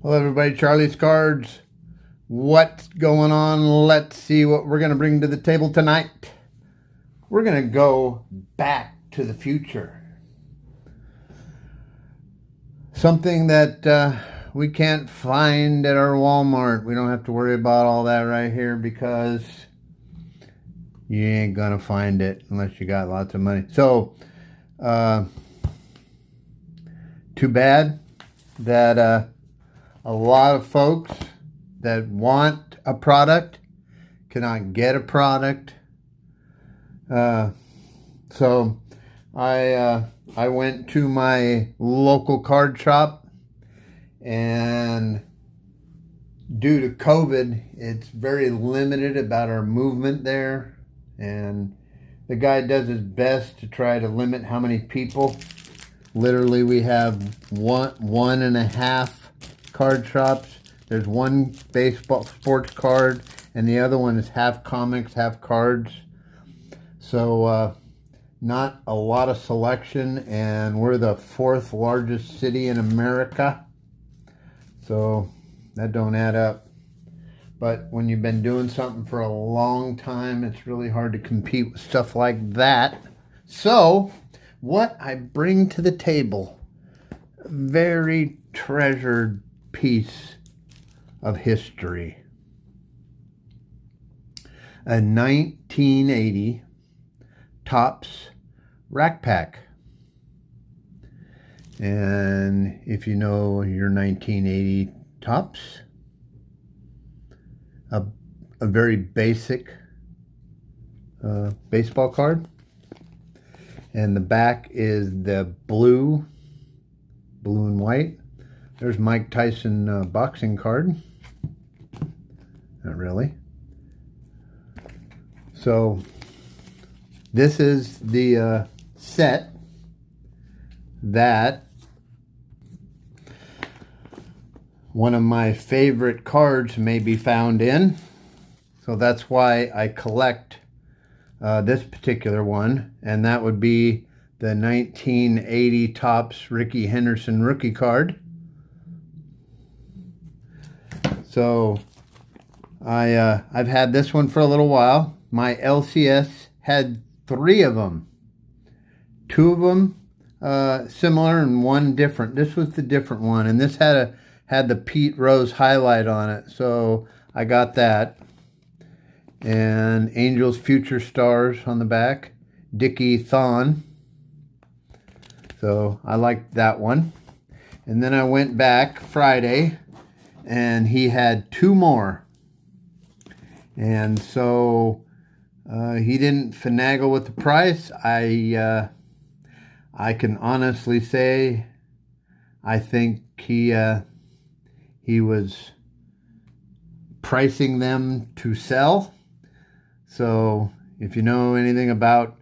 Hello everybody, Charlie's Cards. What's going on? Let's see what we're going to bring to the table tonight. We're going to go back to the future. Something that we can't find at our Walmart. We don't have to worry about all that right here because you ain't going to find it unless you got lots of money. So, too bad that a lot of folks that want a product cannot get a product. So I went to my local card shop, and due to COVID, it's very limited about our movement there. And the guy does his best to try to limit how many people. Literally, we have one and a half card shops. There's one baseball sports card, and the other one is half comics, half cards. So not a lot of selection, and we're the 4th largest city in America. So that don't add up. But when you've been doing something for a long time, it's really hard to compete with stuff like that. So what I bring to the table, a very treasured piece of history. A 1980 Topps Rack Pack. And if you know your 1980 Topps, a very basic baseball card. And the back is the blue and white. There's Mike Tyson boxing card. Not really. So this is the set that one of my favorite cards may be found in. So that's why I collect this particular one, and that would be the 1980 Topps Rickey Henderson rookie card. So I've had this one for a little while. My LCS had 3 of them. 2 of them similar and 1 different. This was the different one, and this had the Pete Rose highlight on it. So I got that. And Angels Future Stars on the back. Dickie Thon. So I liked that one. And then I went back Friday, and he had 2 more. And so he didn't finagle with the price. I can honestly say I think he was pricing them to sell. So if you know anything about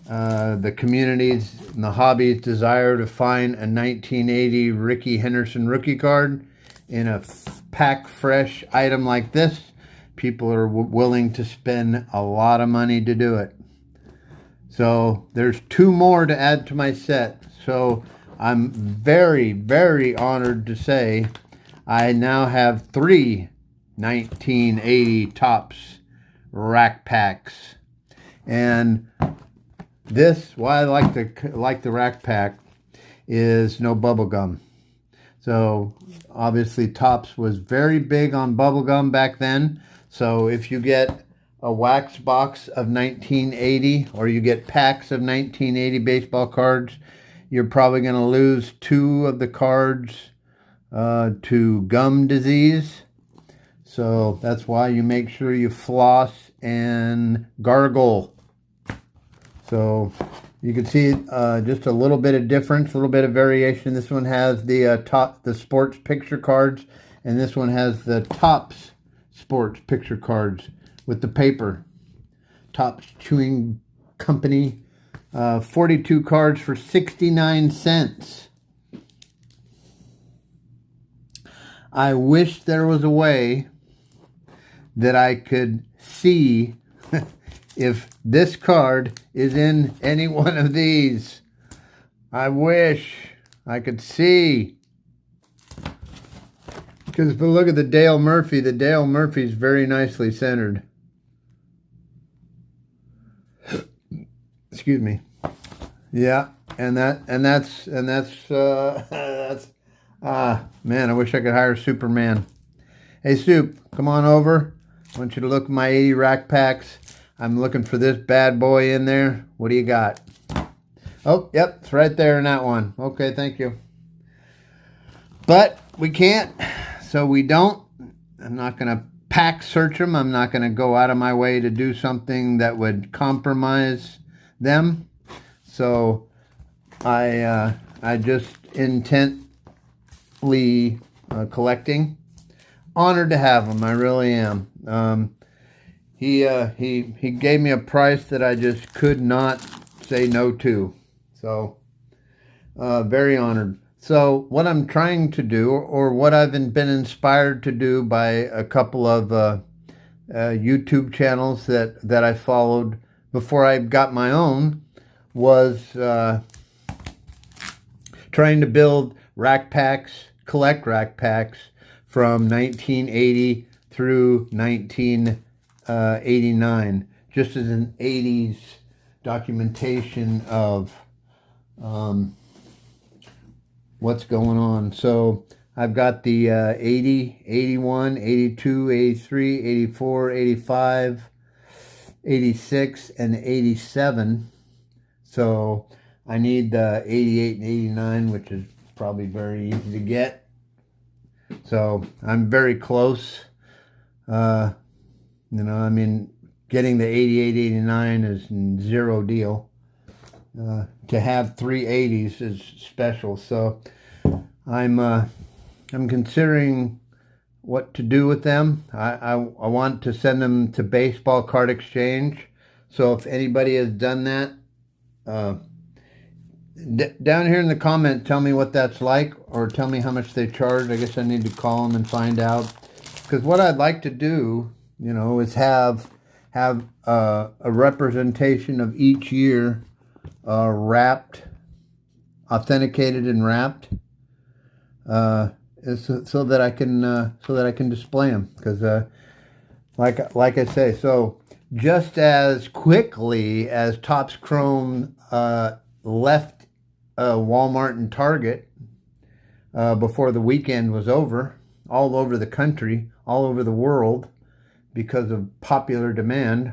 the community's and the hobby's desire to find a 1980 Rickey Henderson rookie card in a pack fresh item like this, people are willing to spend a lot of money to do it. So there's 2 more to add to my set. So I'm very, very honored to say I now have 3 1980 Topps Rack Packs. And this, why I like the Rack Pack, is no bubble gum. So obviously Topps was very big on bubble gum back then. So if you get a wax box of 1980 or you get packs of 1980 baseball cards, you're probably going to lose 2 of the cards to gum disease. So that's why you make sure you floss and gargle. So you can see just a little bit of difference, a little bit of variation. This one has the sports picture cards, and this one has the Topps sports picture cards with the paper. Topps Chewing Company, 42 cards for 69 cents. I wish there was a way that I could see if this card is in any one of these. I wish I could see. Because if we look at the Dale Murphy's very nicely centered. Excuse me. Yeah, that's man, I wish I could hire Superman. Hey, Soup, come on over. I want you to look at my 80 rack packs. I'm looking for this bad boy in there. What do you got? Oh, yep, it's right there in that one. Okay, thank you. But we can't, so we don't. I'm not going to pack search them. I'm not going to go out of my way to do something that would compromise them. So I just intently collecting. Honored to have them. I really am. He gave me a price that I just could not say no to. So very honored. So what I'm trying to do, or what I've been inspired to do by a couple of YouTube channels that I followed before I got my own, was trying to build rack packs, collect rack packs from 1980 through 1989, just as an 80s documentation of what's going on. So I've got the 80, 81, 82, 83, 84, 85, 86, and 87. So I need the 88 and 89, which is probably very easy to get. So I'm very close. I mean, getting the 88, 89 is zero deal. To have 380s is special. So I'm considering what to do with them. I want to send them to Baseball Card Exchange. So if anybody has done that, down here in the comment, tell me what that's like, or tell me how much they charge. I guess I need to call them and find out. Because what I'd like to do, is have a representation of each year wrapped, authenticated and wrapped, so that I can display them. Because like I say, so just as quickly as Topps Chrome left Walmart and Target before the weekend was over, all over the country, all over the world, because of popular demand,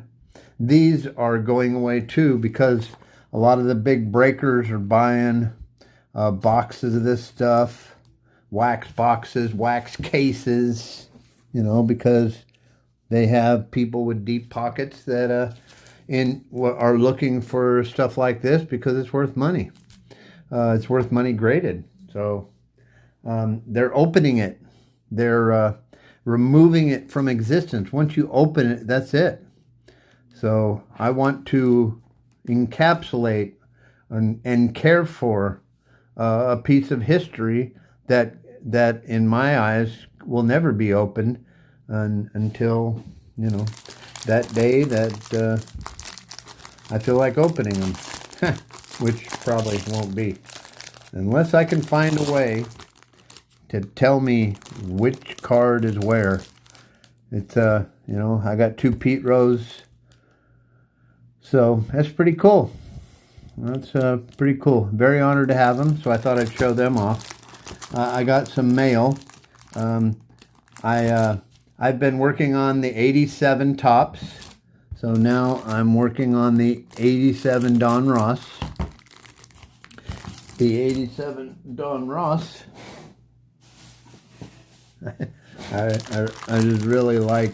these are going away too, because a lot of the big breakers are buying boxes of this stuff, wax boxes, wax cases, because they have people with deep pockets that are looking for stuff like this because it's worth money. It's worth money graded. So they're opening it. They're removing it from existence. Once you open it, that's it. So I want to encapsulate and care for a piece of history that in my eyes will never be opened until that day that I feel like opening them, which probably won't be, unless I can find a way to tell me which card is where. It's I got 2 Pete Rose, so that's pretty cool. That's pretty cool. Very honored to have them, so I thought I'd show them off. I got some mail. I've been working on the 87 Topps, so now I'm working on the 87 Donruss. The 87 Donruss. I just really like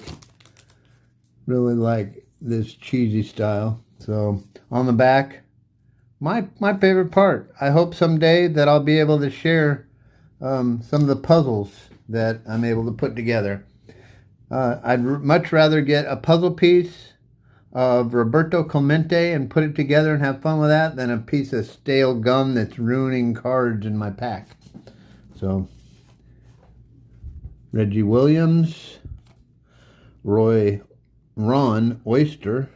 this cheesy style. So on the back, my favorite part. I hope someday that I'll be able to share some of the puzzles that I'm able to put together. I'd much rather get a puzzle piece of Roberto Clemente and put it together and have fun with that than a piece of stale gum that's ruining cards in my pack. So Reggie Williams, Ron Oster,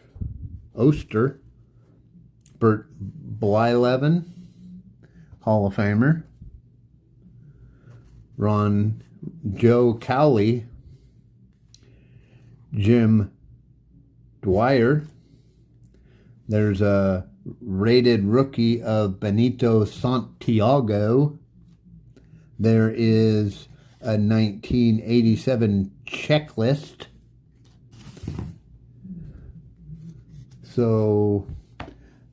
Bert Blyleven, Hall of Famer, Ron Joe Cowley, Jim Dwyer. There's a rated rookie of Benito Santiago. There is a 1987 checklist. So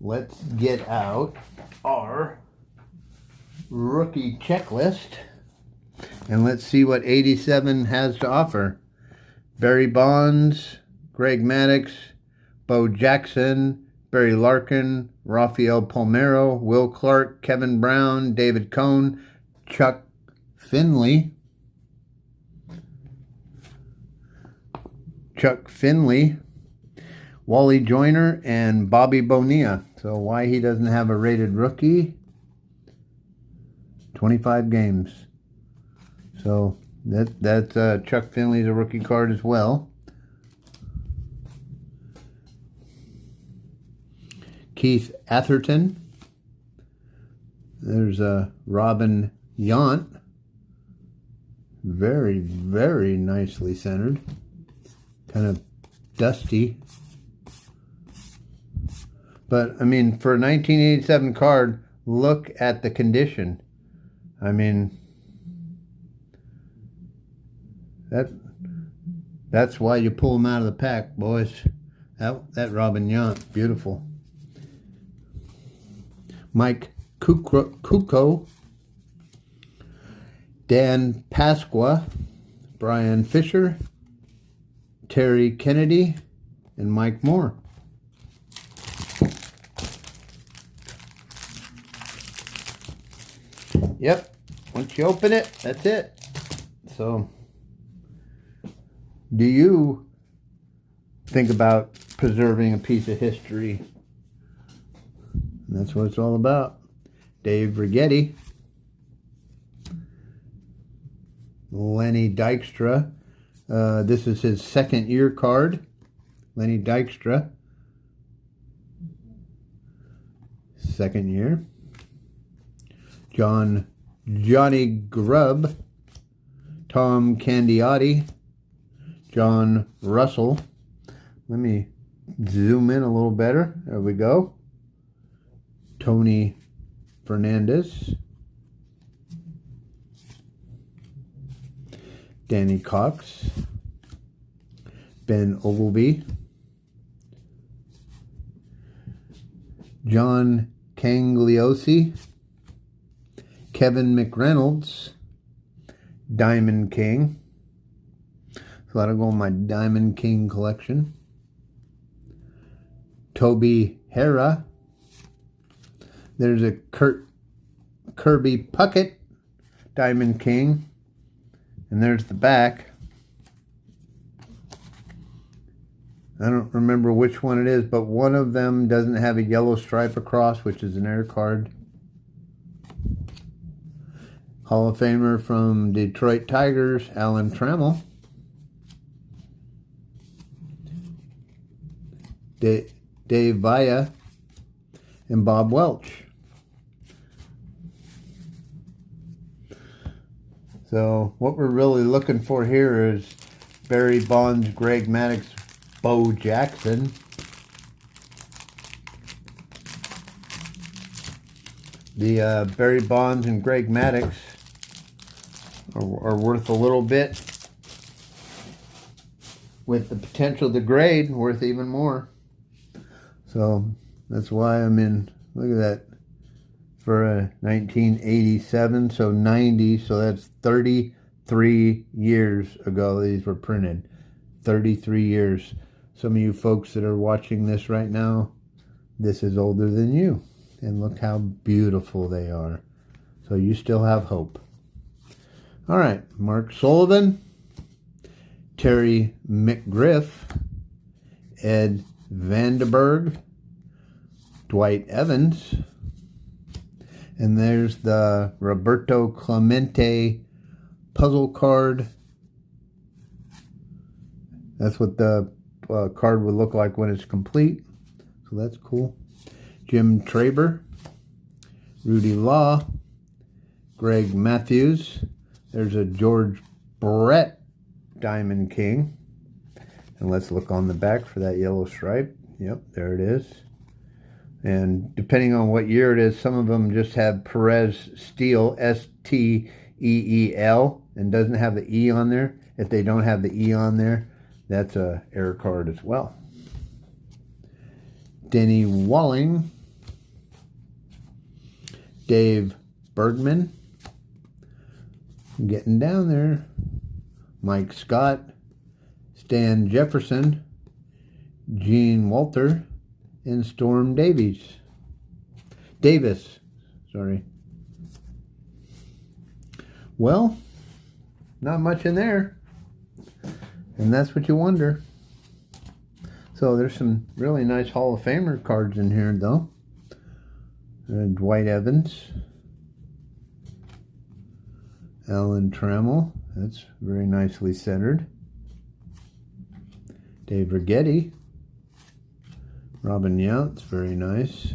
let's get out our rookie checklist and let's see what 87 has to offer. Barry Bonds, Greg Maddux, Bo Jackson, Barry Larkin, Rafael Palmeiro, Will Clark, Kevin Brown, David Cone, Chuck Finley, Wally Joyner, and Bobby Bonilla. So why he doesn't have a rated rookie? 25 games. So that's Chuck Finley's a rookie card as well. Keith Atherton. There's Robin Yount. Very, very nicely centered. Kind of dusty. But, I mean, for a 1987 card, look at the condition. I mean, that's why you pull them out of the pack, boys. That Robin Yount, beautiful. Mike Kukoc, Dan Pasqua, Brian Fisher, Terry Kennedy, and Mike Moore. Yep, once you open it, that's it. So, do you think about preserving a piece of history? And that's what it's all about. Dave Righetti, Lenny Dykstra. This is his second year card. Lenny Dykstra. Second year. Johnny Grubb, Tom Candiotti, John Russell. Let me zoom in a little better. There we go. Tony Fernandez, Danny Cox, Ben Ogleby, John Cangliosi, Kevin McReynolds, Diamond King. So that'll go in my Diamond King collection. Toby Hara. There's a Kirby Puckett, Diamond King. And there's the back. I don't remember which one it is, but one of them doesn't have a yellow stripe across, which is an air card. Hall of Famer from Detroit Tigers, Alan Trammell. Dave Villa and Bob Welch. So what we're really looking for here is Barry Bonds, Greg Maddux, Bo Jackson. The Barry Bonds and Greg Maddux are worth a little bit, with the potential to grade worth even more. So that's why I'm in. Look at that. For a 1987, so 90, so that's 33 years ago these were printed. 33 years. Some of you folks that are watching this right now, this is older than you. And look how beautiful they are. So you still have hope. All right, Mark Sullivan, Terry McGriff, Ed Vandenberg, Dwight Evans, and there's the Roberto Clemente puzzle card. That's what the card would look like when it's complete. So that's cool. Jim Traber, Rudy Law, Greg Matthews. There's a George Brett Diamond King. And let's look on the back for that yellow stripe. Yep, there it is. And depending on what year it is, some of them just have Perez Steel, S-T-E-E-L, and doesn't have the E on there. If they don't have the E on there, that's a error card as well. Denny Walling, Dave Bergman, getting down there. Mike Scott, Stan Jefferson, Gene Walter, and Storm Davis. Sorry. Well, not much in there. And that's what you wonder. So there's some really nice Hall of Famer cards in here, though. Dwight Evans. Alan Trammell. That's very nicely centered. Dave Righetti. Robin Yount's very nice.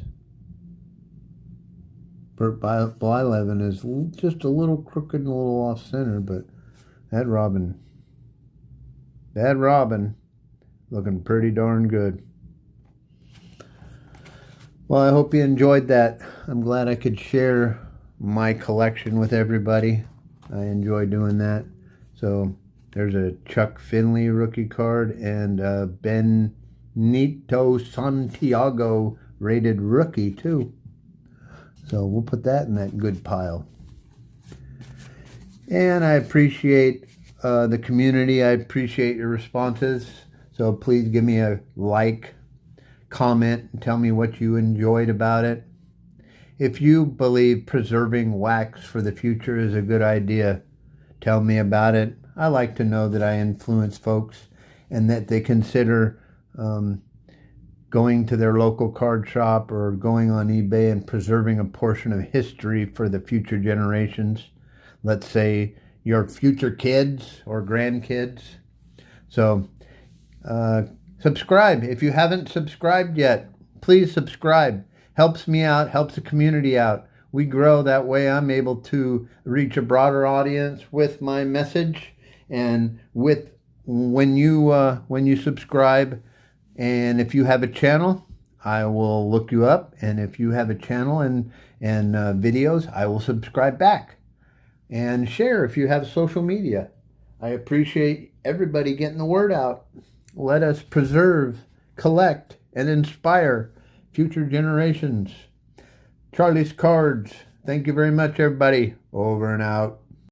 Bert Blyleven is just a little crooked and a little off center, but that Robin, looking pretty darn good. Well, I hope you enjoyed that. I'm glad I could share my collection with everybody. I enjoy doing that. So there's a Chuck Finley rookie card and Benito Santiago rated rookie too. So we'll put that in that good pile. And I appreciate the community. I appreciate your responses. So please give me a like, comment, and tell me what you enjoyed about it. If you believe preserving wax for the future is a good idea, tell me about it. I like to know that I influence folks and that they consider going to their local card shop or going on eBay and preserving a portion of history for the future generations. Let's say your future kids or grandkids. So subscribe. If you haven't subscribed yet, please subscribe. Helps me out, helps the community out. We grow that way. I'm able to reach a broader audience with my message, and with when you subscribe, and if you have a channel, I will look you up, and if you have a channel and videos, I will subscribe back and share if you have social media. I appreciate everybody getting the word out. Let us preserve, collect, and inspire future generations. Charlie's Cards. Thank you very much, everybody. Over and out.